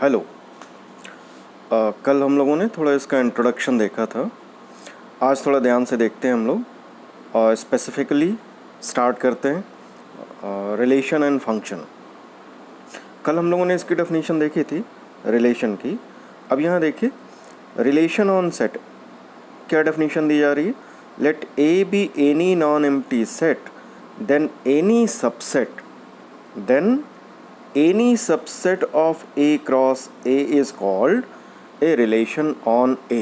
Hello. कल हम लोगों ने थोड़ा इसका इंट्रोडक्शन देखा था। आज थोड़ा ध्यान से देखते हैं हम लोग और स्पेसिफिकली स्टार्ट करते हैं रिलेशन एंड फंक्शन। कल हम लोगों ने इसकी डेफिनेशन देखी थी रिलेशन की। अब यहाँ देखिए रिलेशन ऑन सेट क्या डेफिनेशन दी जा रही है। Let A be any non empty set then any subset of A cross A is called a relation on A।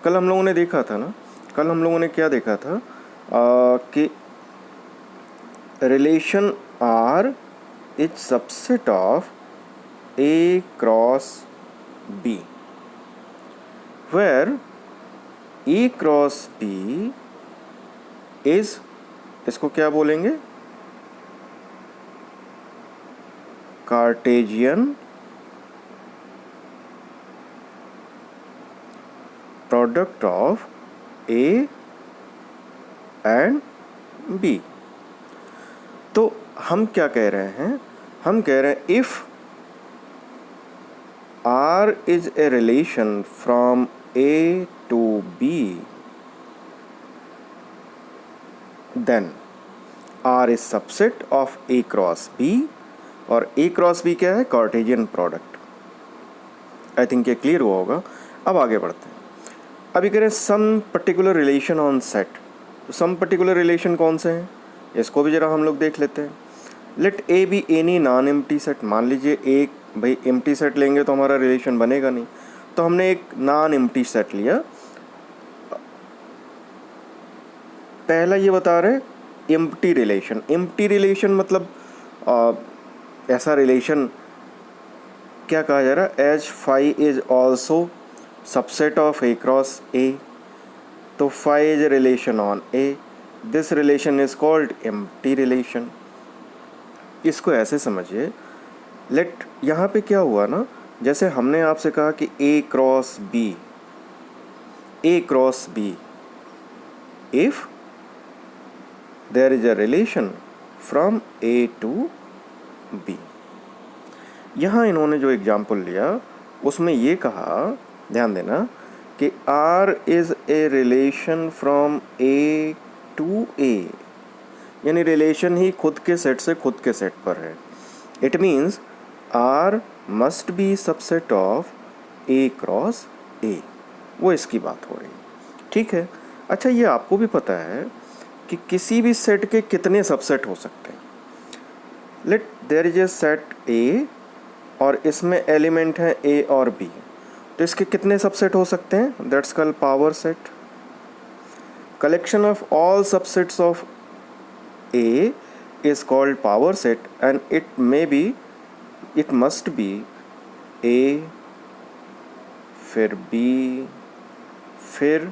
कल हम लोगों ने देखा था ना, कल हम लोगों ने क्या देखा था कि relation R is subset of A cross B where A cross B is, इसको क्या बोलेंगे, Cartesian product of A and B। तो हम क्या कह रहे हैं, हम कह रहे हैं if R is a relation from A to B then R is subset of A cross B और A क्रॉस B क्या है, कार्टेशियन प्रोडक्ट। आई थिंक ये क्लियर हुआ होगा। अब आगे बढ़ते हैं। अभी कह रहे हैं some particular relation on set. तो सम पर्टिकुलर रिलेशन कौन से हैं, इसको भी ज़रा हम लोग देख लेते हैं। Let A be any non empty set. मान लीजिए एक भाई एम्प्टी सेट लेंगे तो हमारा रिलेशन बनेगा नहीं, तो हमने एक नॉन एम्प्टी सेट लिया। पहला ये बता रहे एम्प्टी रिलेशन। एम्प्टी रिलेशन मतलब ऐसा रिलेशन क्या कहा जा रहा है, as phi is also subset of A cross A, तो phi is relation on A, this relation is called empty relation. इसको ऐसे समझिए, लेट यहाँ पे क्या हुआ ना, जैसे हमने आपसे कहा कि A cross B if there is a relation from A to B। यहाँ इन्होंने जो एग्जाम्पल लिया उसमें ये कहा, ध्यान देना, कि R is a relation from A to A, यानी रिलेशन ही खुद के सेट से खुद के सेट पर है। It means R must be subset of A cross A। वो इसकी बात हो रही है, ठीक है। अच्छा, ये आपको भी पता है कि किसी भी सेट के कितने सबसेट हो सकते हैं। Let there is a set A और इसमें एलिमेंट है A और B, तो इसके कितने सबसेट हो सकते हैं, that's called power set. Collection of all subsets of A is called power set and it must be A फिर B फिर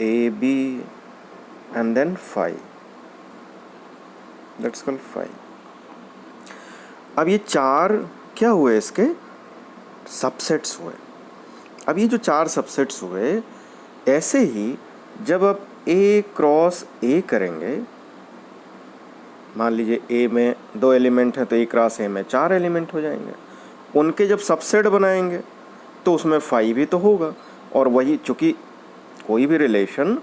AB and then phi, that's called phi. अब ये चार क्या हुए, इसके सबसेट्स हुए। अब ये जो चार सबसेट्स हुए, ऐसे ही जब आप A क्रॉस A करेंगे, मान लीजिए A में 2 एलिमेंट हैं तो A क्रॉस A में 4 एलिमेंट हो जाएंगे। उनके जब सबसेट बनाएंगे तो उसमें फाई भी तो होगा, और वही चूँकि कोई भी रिलेशन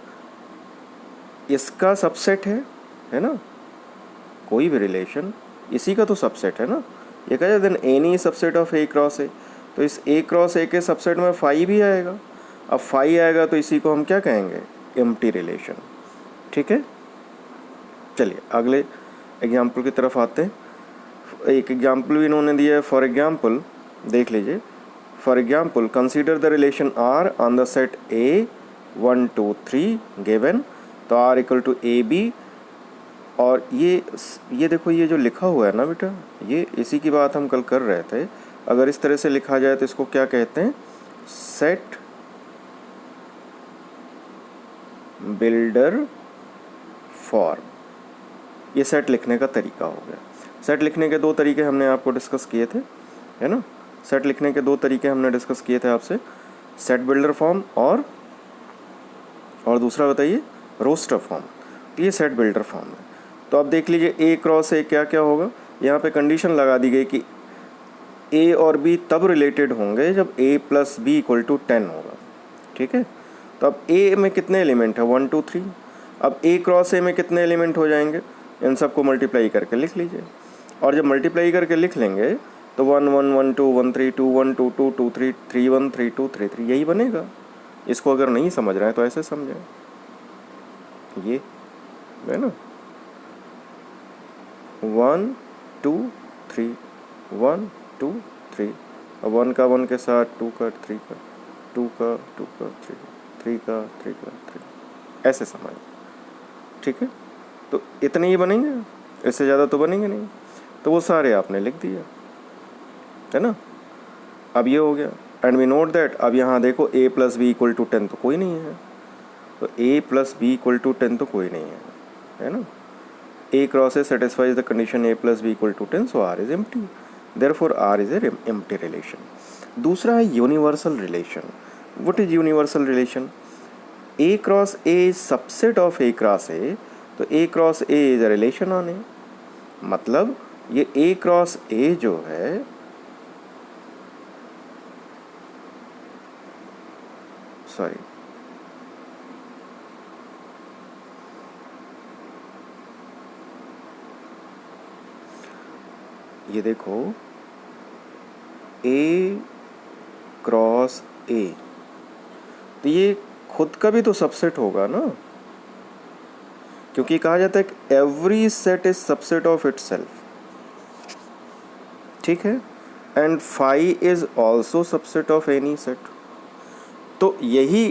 इसका सबसेट है ना, कोई भी रिलेशन इसी का तो सबसेट है ना। ये कहा जाए then any subset of A cross A, तो इस A क्रॉस A के सबसेट में फाई भी आएगा। अब फाई आएगा तो इसी को हम क्या कहेंगे, एम्प्टी रिलेशन, ठीक है। चलिए अगले एग्जाम्पल की तरफ आते हैं। एक एग्जाम्पल भी इन्होंने दिया है। फॉर एग्जाम्पल देख लीजिए, for example consider the relation R on the set A 1 2 3 given, तो R इक्वल टू AB। और ये देखो, ये जो लिखा हुआ है ना बेटा, ये इसी की बात हम कल कर रहे थे। अगर इस तरह से लिखा जाए तो इसको क्या कहते हैं, सेट बिल्डर फॉर्म। ये सेट लिखने का तरीका हो गया। सेट लिखने के 2 तरीके हमने आपको डिस्कस किए थे, है ना। सेट लिखने के 2 तरीके हमने डिस्कस किए थे आपसे, सेट बिल्डर फॉर्म और दूसरा बताइए रोस्टर फॉर्म। तो ये सेट बिल्डर फॉर्म है। तो अब देख लीजिए A क्रॉस A क्या क्या होगा। यहाँ पे कंडीशन लगा दी गई कि ए और बी तब रिलेटेड होंगे जब ए प्लस बी इक्वल टू 10 होगा, ठीक है। तो अब ए में कितने एलिमेंट है, 1 2 3। अब ए क्रॉस ए में कितने एलिमेंट हो जाएंगे, इन सबको मल्टीप्लाई करके लिख लीजिए। और जब मल्टीप्लाई करके लिख लेंगे तो 1 1 1 2 1 3 2 1 2 2 2 3 3 1 3 2 3 3 यही बनेगा। इसको अगर नहीं समझ रहे हैं तो ऐसे समझें, ये है ना, 1 2 3 1 2 3, और 1 का 1 के साथ 2 का 3 का 2 का 2 का 3 3 का 3 का 3, ऐसे समझ, ठीक है। तो इतने ही बनेंगे, इससे ज़्यादा तो बनेंगे नहीं। तो वो सारे आपने लिख दिया, है ना। अब ये हो गया। एंड वी नोट दैट, अब यहाँ देखो a plus B equal to 10 तो कोई नहीं है, तो a plus B equal to 10 तो कोई नहीं है ना। a cross A satisfies the condition a plus B equal to 10, so r is empty, therefore r is a empty relation. दूसरा है universal relation. What is universal relation? a cross a is subset of a cross a, तो a cross a is a relation on a। मतलब ये a cross a जो है sorry ये देखो a cross a, तो ये खुद का भी तो सबसेट होगा ना, क्योंकि कहा जाता है कि every set is subset of itself, ठीक है। And phi is also subset of any set. तो यही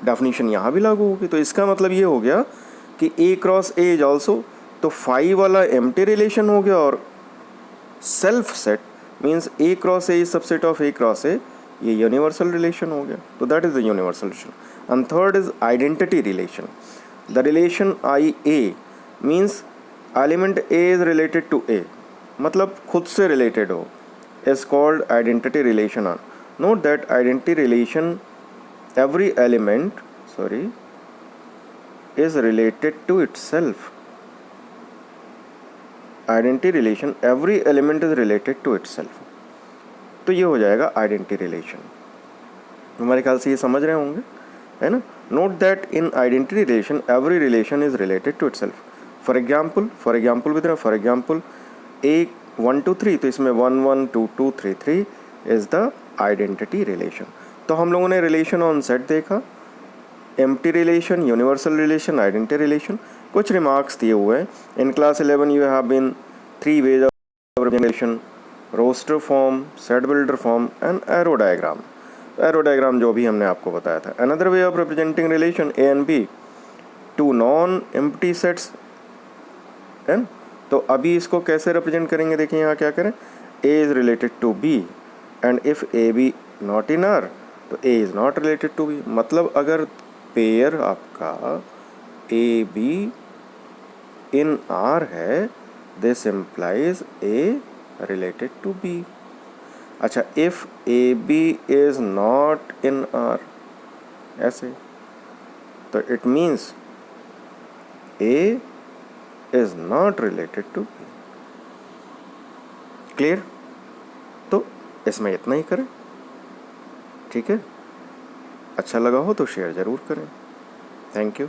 डेफिनेशन यहाँ भी लागू होगी। तो इसका मतलब ये हो गया कि a cross a is also, तो फाई वाला एम्प्टी रिलेशन हो गया, और self set means a cross a is subset of a cross a, ये यूनिवर्सल रिलेशन हो गया। तो that is the universal relation. And third is identity relation. The relation I A means element a is related to a, मतलब खुद से related हो, is called identity relation on. Note that identity relation every element is related to itself. Identity relation, every element is related to itself. तो ये हो जाएगा identity relation. हमारे ख्याल से ये समझ रहे होंगे, है ना। Note that in identity relation every relation is related to itself. For example with for example a 1 2 3, तो इसमें 1 1 2 2 3 3 इज द आइडेंटिटी रिलेशन। तो हम लोगों ने रिलेशन ऑन सेट देखा, empty relation, universal relation, identity relation. कुछ रिमार्क्स दिए हुए हैं। In class 11 you have been 3 ways of relation, roster form, set builder form and arrow diagram. Arrow diagram जो भी हमने आपको बताया था। Another way of representing relation A and B two non empty sets, है। तो अभी इसको कैसे रिप्रेजेंट करेंगे, देखिए यहाँ क्या करें, A is related to B and if A B not in R, तो A is not related to B। मतलब अगर पेयर आपका ए बी इन R है, this implies A related to B। अच्छा, if A B is not in R, ऐसे, तो it means A is not related to B। Clear? तो इसमें इतना ही करें, ठीक है। अच्छा लगा हो तो शेयर ज़रूर करें। Thank you.